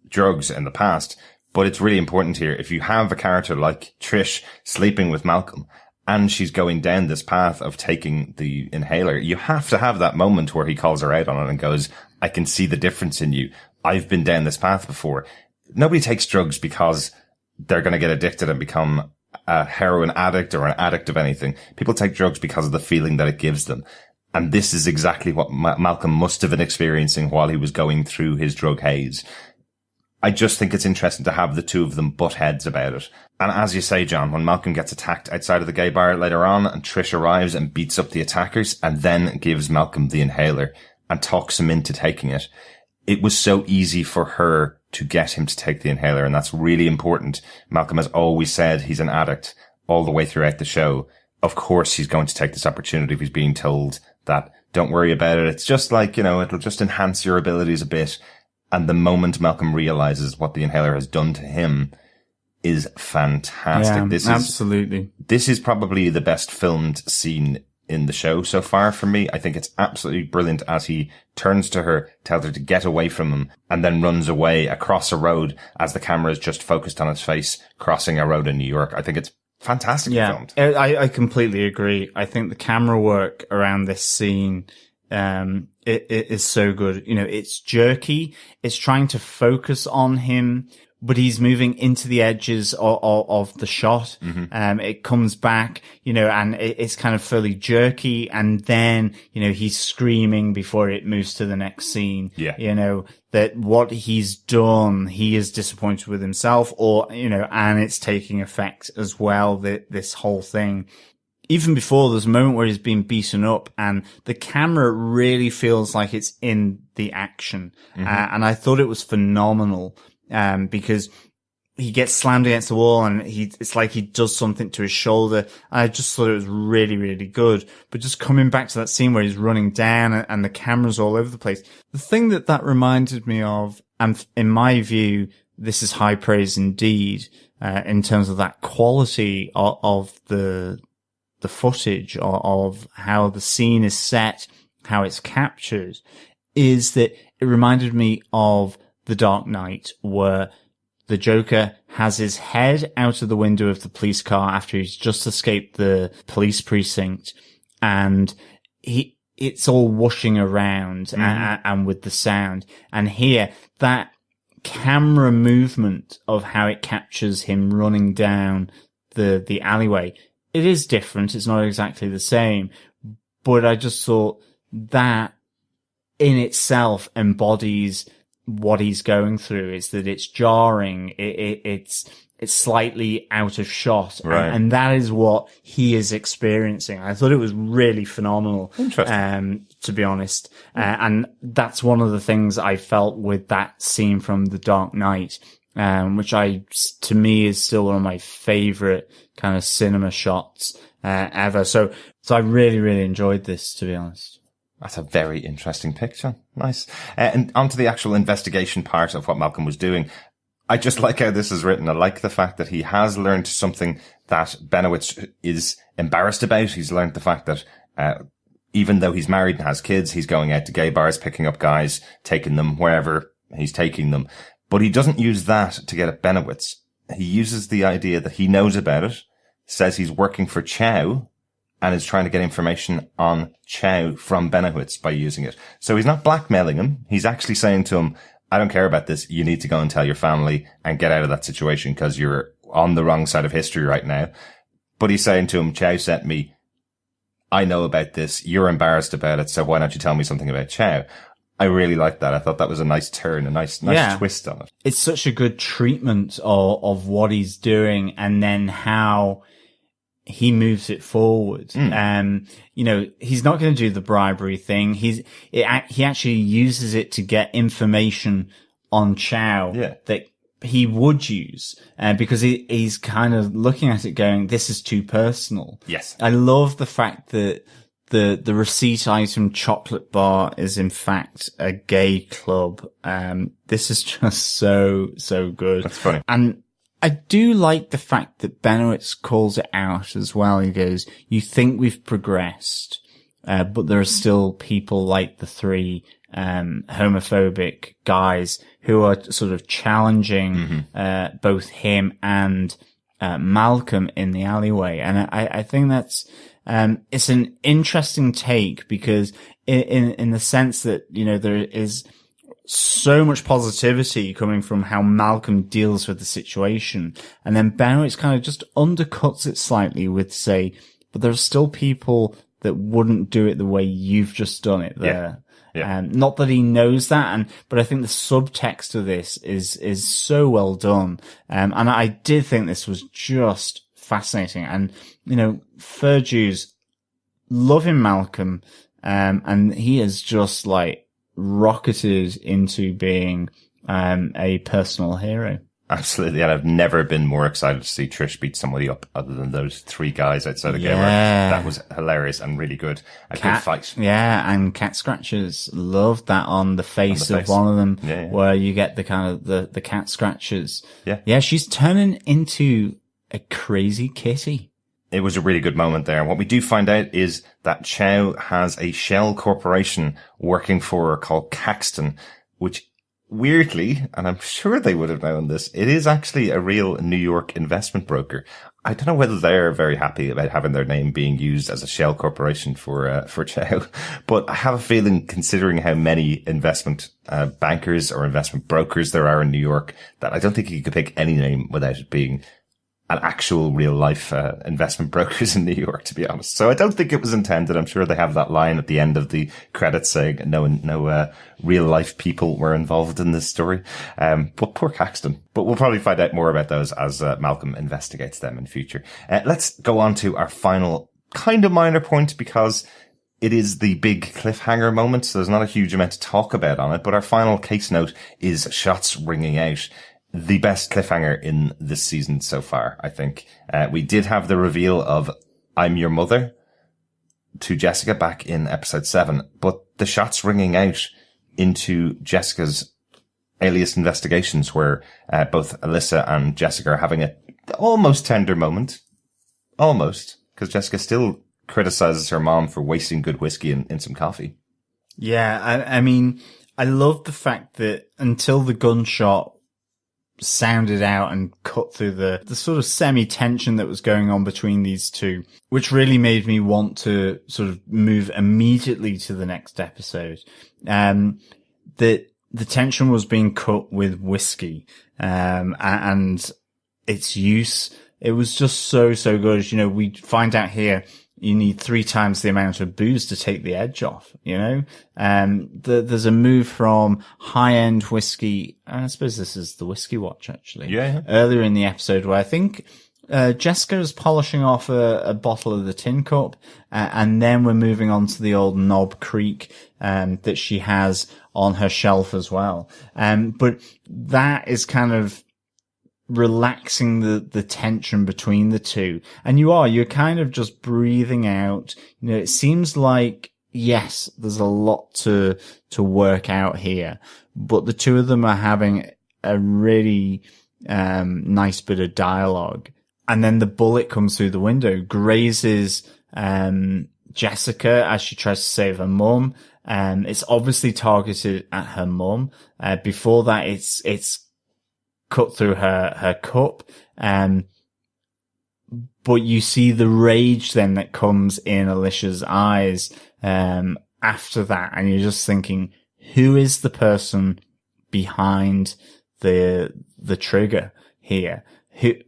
S1: drugs in the past, but it's really important here. If you have a character like Trish sleeping with Malcolm, and she's going down this path of taking the inhaler, you have to have that moment where he calls her out on it and goes, I can see the difference in you. I've been down this path before. Nobody takes drugs because they're going to get addicted and become a heroin addict or an addict of anything. People take drugs because of the feeling that it gives them. And this is exactly what Malcolm must have been experiencing while he was going through his drug haze. I just think it's interesting to have the two of them butt heads about it. And as you say, John, when Malcolm gets attacked outside of the gay bar later on and Trish arrives and beats up the attackers and then gives Malcolm the inhaler and talks him into taking it, it was so easy for her to get him to take the inhaler. And that's really important. Malcolm has always said he's an addict all the way throughout the show. Of course, he's going to take this opportunity if he's being told that, don't worry about it. It's just like, it'll just enhance your abilities a bit. And the moment Malcolm realizes what the inhaler has done to him is fantastic.
S2: Yeah, absolutely.
S1: This is probably the best filmed scene in the show so far for me. I think it's absolutely brilliant as he turns to her, tells her to get away from him, and then runs away across a road as the camera is just focused on his face, crossing a road in New York. I think it's fantastically filmed.
S2: I completely agree. I think the camera work around this scene it is so good. It's jerky. It's trying to focus on him, but he's moving into the edges of the shot. It comes back, and it's kind of fairly jerky. And then, he's screaming before it moves to the next scene.
S1: Yeah.
S2: That what he's done, he is disappointed with himself and it's taking effect as well, this whole thing. Even before, there's a moment where he's being beaten up and the camera really feels like it's in the action. And I thought it was phenomenal, because he gets slammed against the wall and it's like he does something to his shoulder. I just thought it was really, really good. But just coming back to that scene where he's running down and the camera's all over the place. The thing that reminded me of, and in my view, this is high praise indeed, in terms of that quality of the footage of how the scene is set, how it's captured, is that it reminded me of The Dark Knight, where the Joker has his head out of the window of the police car after he's just escaped the police precinct, and it's all whooshing around and with the sound. And here, that camera movement of how it captures him running down the alleyway, it is different. It's not exactly the same, but I just thought that in itself embodies what he's going through. Is that it's jarring. It's slightly out of shot.
S1: Right.
S2: And that is what he is experiencing. I thought it was really phenomenal.
S1: Interesting.
S2: To be honest. And that's one of the things I felt with that scene from The Dark Knight, which to me is still one of my favorite kind of cinema shots, ever. So I really, really enjoyed this, to be honest.
S1: That's a very interesting picture. Nice. And onto the actual investigation part of what Malcolm was doing. I just like how this is written. I like the fact that he has learned something that Benowitz is embarrassed about. He's learned the fact that, even though he's married and has kids, he's going out to gay bars, picking up guys, taking them wherever he's taking them. But he doesn't use that to get at Benowitz. He uses the idea that he knows about it, says he's working for Chow, and is trying to get information on Chow from Benowitz by using it. So he's not blackmailing him. He's actually saying to him, I don't care about this. You need to go and tell your family and get out of that situation because you're on the wrong side of history right now. But he's saying to him, Chow sent me. I know about this. You're embarrassed about it. So why don't you tell me something about Chow? I really liked that. I thought that was a nice turn, a nice twist on it.
S2: It's such a good treatment of what he's doing and then how he moves it forward. He's not going to do the bribery thing. He actually uses it to get information on Chow that he would use, because he's kind of looking at it going, this is too personal.
S1: Yes.
S2: I love the fact that the receipt item chocolate bar is in fact a gay club. This is just so good.
S1: That's funny.
S2: And I do like the fact that Benowitz calls it out as well. He goes, you think we've progressed, but there are still people like the three homophobic guys who are sort of challenging both him and Malcolm in the alleyway. And I think that's it's an interesting take, because in the sense that, there is so much positivity coming from how Malcolm deals with the situation. And then Benowitz kind of just undercuts it slightly with say, but there are still people that wouldn't do it the way you've just done it there.
S1: Yeah.
S2: Not that he knows that, but I think the subtext of this is so well done. And I did think this was just fascinating. And, fur Jews loving Malcolm, and he is just like rocketed into being a personal hero.
S1: Absolutely, and I've never been more excited to see Trish beat somebody up other than those three guys outside the game. That was hilarious and really good. A good fight.
S2: Yeah, and cat scratches. Loved that on the face of one of them, where you get the kind of the cat scratches. Yeah, she's turning into a crazy kitty.
S1: It was a really good moment there. And what we do find out is that Chow has a shell corporation working for her called Caxton, which weirdly, and I'm sure they would have known this, it is actually a real New York investment broker. I don't know whether they're very happy about having their name being used as a shell corporation for Chow, but I have a feeling, considering how many investment bankers or investment brokers there are in New York, that I don't think you could pick any name without it being an actual real life investment brokers in New York, to be honest. So I don't think it was intended. I'm sure they have that line at the end of the credits saying no real life people were involved in this story. But poor Caxton. But we'll probably find out more about those as Malcolm investigates them in future. Let's go on to our final kind of minor point, because it is the big cliffhanger moment. So there's not a huge amount to talk about on it, but our final case note is shots ringing out. The best cliffhanger in this season so far, I think. We did have the reveal of I'm your mother to Jessica back in episode 7, but the shots ringing out into Jessica's alias investigations, where both Alisa and Jessica are having a almost tender moment. Almost. Because Jessica still criticizes her mom for wasting good whiskey in some coffee.
S2: Yeah, I mean, I love the fact that until the gunshot sounded out and cut through the sort of semi-tension that was going on between these two, which really made me want to sort of move immediately to the next episode. The tension was being cut with whiskey, and its use. It was just so good. You know, we find out here you need 3 times the amount of booze to take the edge off, you know? There's a move from high-end whiskey. I suppose this is the Whiskey Watch, actually.
S1: Yeah.
S2: Earlier in the episode, where I think Jessica is polishing off a bottle of the Tin Cup, and then we're moving on to the old Knob Creek that she has on her shelf as well. But that is kind of relaxing the tension between the two. And you're kind of just breathing out. You know, it seems like, yes, there's a lot to work out here, but the two of them are having a really nice bit of dialogue. And then the bullet comes through the window, grazes Jessica as she tries to save her mum. It's obviously targeted at her mum. Before that, it's cut through her cup. But you see the rage then that comes in Alicia's eyes, after that. And you're just thinking, who is the person behind the trigger here?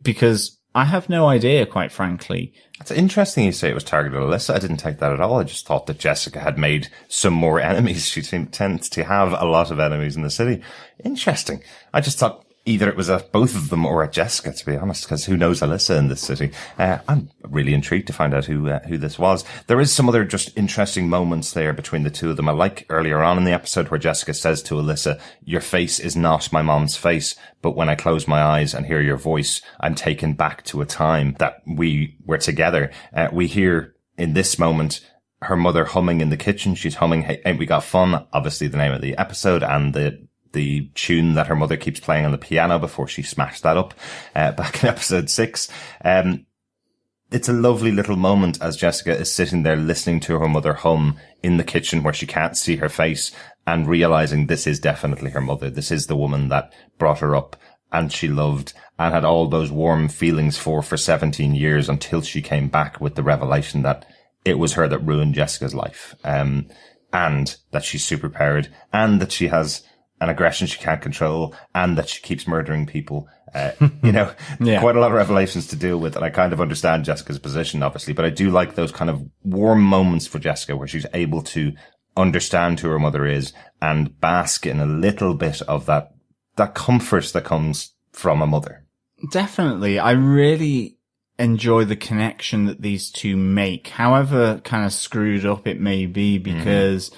S2: Because I have no idea, quite frankly.
S1: It's interesting you say it was targeted at Alisa. I didn't take that at all. I just thought that Jessica had made some more enemies. She tends to have a lot of enemies in the city. Interesting. I just thought either it was at both of them or at Jessica, to be honest, because who knows Alisa in this city? I'm really intrigued to find out who this was. There is some other just interesting moments there between the two of them. I like earlier on in the episode where Jessica says to Alisa, your face is not my mom's face, but when I close my eyes and hear your voice, I'm taken back to a time that we were together. We hear in this moment her mother humming in the kitchen. She's humming Hey, Ain't We Got Fun, obviously the name of the episode, and the tune that her mother keeps playing on the piano before she smashed that up, back in episode 6. It's a lovely little moment as Jessica is sitting there listening to her mother hum in the kitchen where she can't see her face and realizing this is definitely her mother. This is the woman that brought her up and she loved and had all those warm feelings for 17 years until she came back with the revelation that it was her that ruined Jessica's life. And that she's superpowered and that she has an aggression she can't control, and that she keeps murdering people. You know, yeah. Quite a lot of revelations to deal with, and I kind of understand Jessica's position, obviously, but I do like those kind of warm moments for Jessica where she's able to understand who her mother is and bask in a little bit of that comfort that comes from a mother.
S2: Definitely. I really enjoy the connection that these two make, however kind of screwed up it may be, because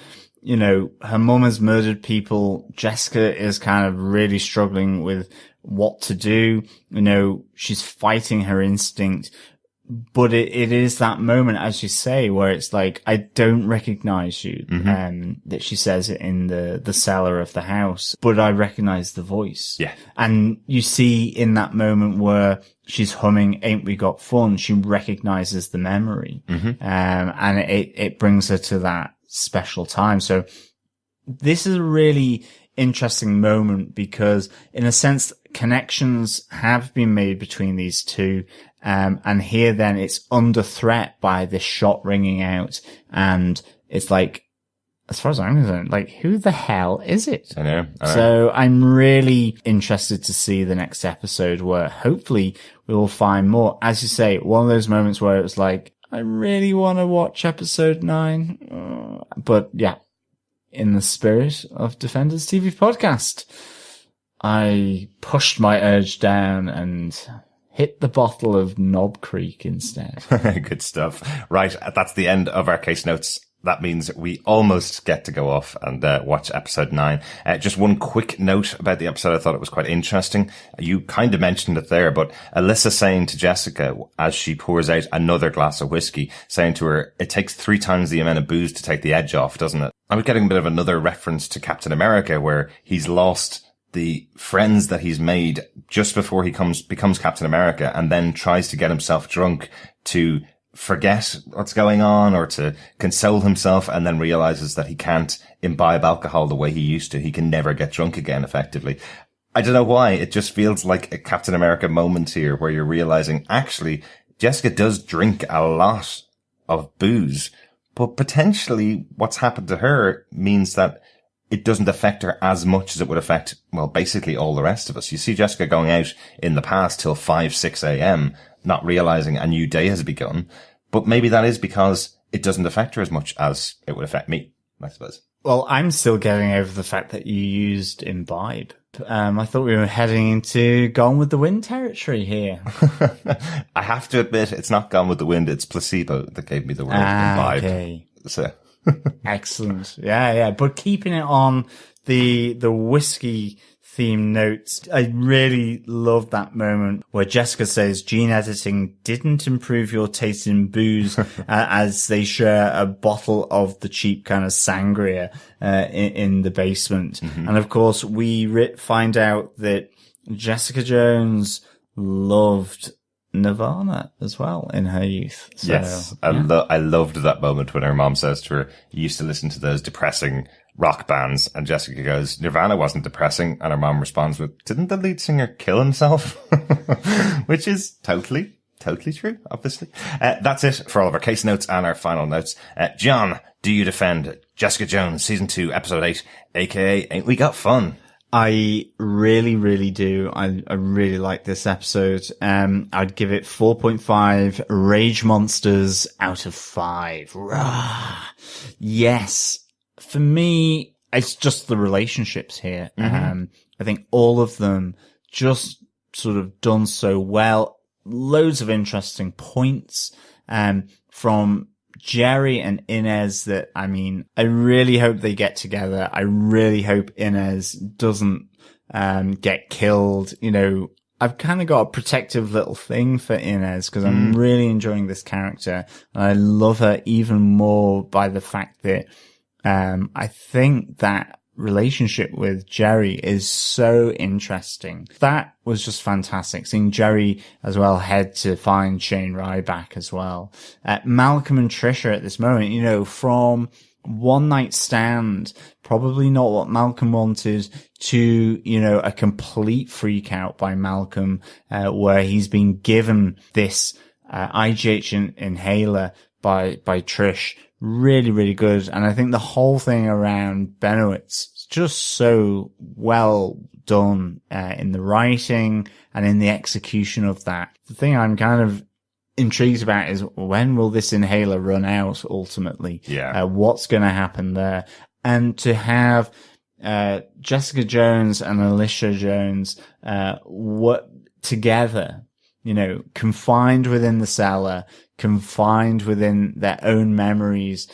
S2: you know, her mum has murdered people. Jessica is kind of really struggling with what to do. You know, she's fighting her instinct, but it is that moment, as you say, where it's like, I don't recognize you. That she says it in the cellar of the house, but I recognize the voice.
S1: Yeah.
S2: And you see in that moment where she's humming Ain't We Got Fun, she recognizes the memory. And it brings her to that special time. So this is a really interesting moment because in a sense, connections have been made between these two. And here then it's under threat by this shot ringing out. And it's like, as far as I'm concerned, like, who the hell is it?
S1: I know.
S2: So I'm really interested to see the next episode where hopefully we will find more. As you say, one of those moments where it was like, I really want to watch episode 9. But yeah, in the spirit of Defenders TV podcast, I pushed my urge down and hit the bottle of Knob Creek instead.
S1: Good stuff. Right. That's the end of our case notes. That means we almost get to go off and watch episode 9. Just one quick note about the episode. I thought it was quite interesting. You kind of mentioned it there, but Alisa saying to Jessica as she pours out another glass of whiskey, saying to her, it takes 3 times the amount of booze to take the edge off, doesn't it? I was getting a bit of another reference to Captain America where he's lost the friends that he's made just before he becomes Captain America and then tries to get himself drunk to forget what's going on or to console himself and then realizes that he can't imbibe alcohol the way he used to. He can never get drunk again, effectively. I don't know why. It just feels like a Captain America moment here where you're realizing actually Jessica does drink a lot of booze, but potentially what's happened to her means that it doesn't affect her as much as it would affect, well, basically all the rest of us. You see Jessica going out in the past till 5, 6 a.m., not realizing a new day has begun. But maybe that is because it doesn't affect her as much as it would affect me, I suppose.
S2: Well, I'm still getting over the fact that you used imbibe. I thought we were heading into Gone with the Wind territory here.
S1: I have to admit, it's not Gone with the Wind. It's placebo that gave me the word imbibe.
S2: Okay.
S1: So.
S2: Excellent. Yeah. But keeping it on the whiskey theme notes, I really loved that moment where Jessica says gene editing didn't improve your taste in booze as they share a bottle of the cheap kind of sangria in the basement. Mm-hmm. And of course, we find out that Jessica Jones loved Nirvana as well in her youth. So,
S1: yes, I loved that moment when her mom says to her, you used to listen to those depressing rock bands, and Jessica goes, Nirvana wasn't depressing, and her mom responds with, didn't the lead singer kill himself? Which is totally true, obviously. That's it for all of our case notes and our final notes. John, do you defend Jessica Jones, season 2, episode 8, aka Ain't We Got Fun?
S2: I really, really do. I really like this episode. I'd give it 4.5 rage monsters out of 5. Rah. Yes. For me, it's just the relationships here. Mm-hmm. I think all of them just sort of done so well. Loads of interesting points, from Jeri and Inez that, I mean, I really hope they get together. I really hope Inez doesn't, get killed. You know, I've kind of got a protective little thing for Inez because I'm really enjoying this character and I love her even more by the fact that, I think that relationship with Jeri is so interesting. That was just fantastic. Seeing Jeri as well head to find Shane Ryback as well. Malcolm and Trisha at this moment, you know, from one night stand, probably not what Malcolm wanted, to, you know, a complete freak out by Malcolm, where he's been given this, I.G.H inhaler by Trish. Really, really good. And I think the whole thing around Benowitz is just so well done, in the writing and in the execution of that. The thing I'm kind of intrigued about is when will this inhaler run out ultimately?
S1: Yeah.
S2: What's going to happen there? And to have, Jessica Jones and Alisa Jones, together, you know, confined within the cellar, confined within their own memories,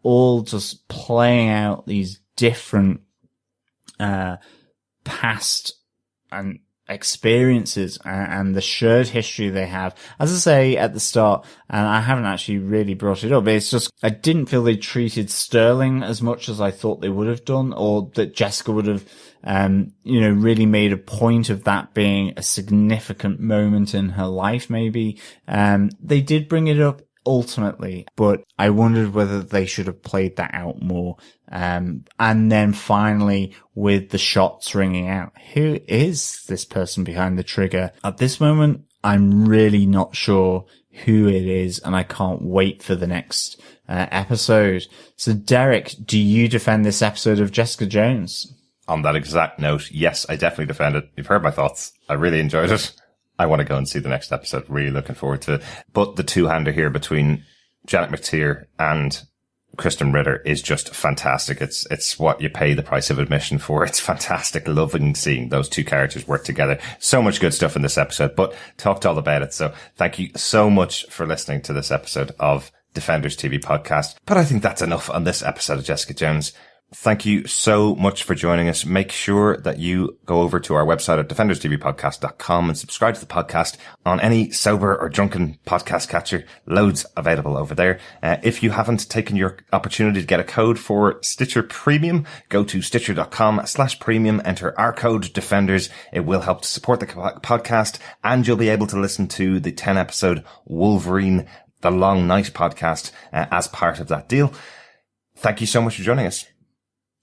S2: all just playing out these different, past and experiences and the shared history they have. As I say at the start, and I haven't actually really brought it up, it's just, I didn't feel they treated Sterling as much as I thought they would have done, or that Jessica would have, you know, really made a point of that being a significant moment in her life, maybe. They did bring it up ultimately, but I wondered whether they should have played that out more. And then finally, with the shots ringing out, who is this person behind the trigger? At this moment, I'm really not sure who it is, and I can't wait for the next episode. So, Derek, do you defend this episode of Jessica Jones?
S1: On that exact note, yes, I definitely defend it. You've heard my thoughts. I really enjoyed it. I want to go and see the next episode. Really looking forward to it. But the two-hander here between Janet McTeer and Krysten Ritter is just fantastic. It's what you pay the price of admission for. It's fantastic. Loving seeing those two characters work together. So much good stuff in this episode, but talked all about it. So thank you so much for listening to this episode of Defenders TV Podcast. But I think that's enough on this episode of Jessica Jones. Thank you so much for joining us. Make sure that you go over to our website at defenderstvpodcast.com and subscribe to the podcast on any sober or drunken podcast catcher. Loads available over there. If you haven't taken your opportunity to get a code for Stitcher Premium, go to stitcher.com/premium, enter our code Defenders. It will help to support the podcast, and you'll be able to listen to the 10 episode Wolverine, The Long Night podcast as part of that deal. Thank you so much for joining us.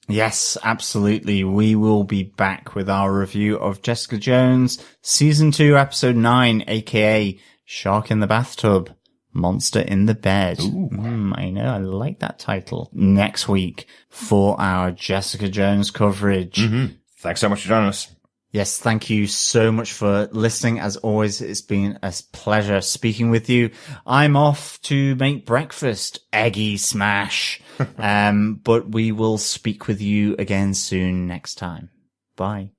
S2: Yes, absolutely. We will be back with our review of Jessica Jones, Season 2, Episode 9, aka Shark in the Bathtub, Monster in the Bed. I know, I like that title. Next week for our Jessica Jones coverage.
S1: Thanks so much for joining us.
S2: Yes, thank you so much for listening. As always, it's been a pleasure speaking with you. I'm off to make breakfast, eggy smash. But we will speak with you again soon next time. Bye.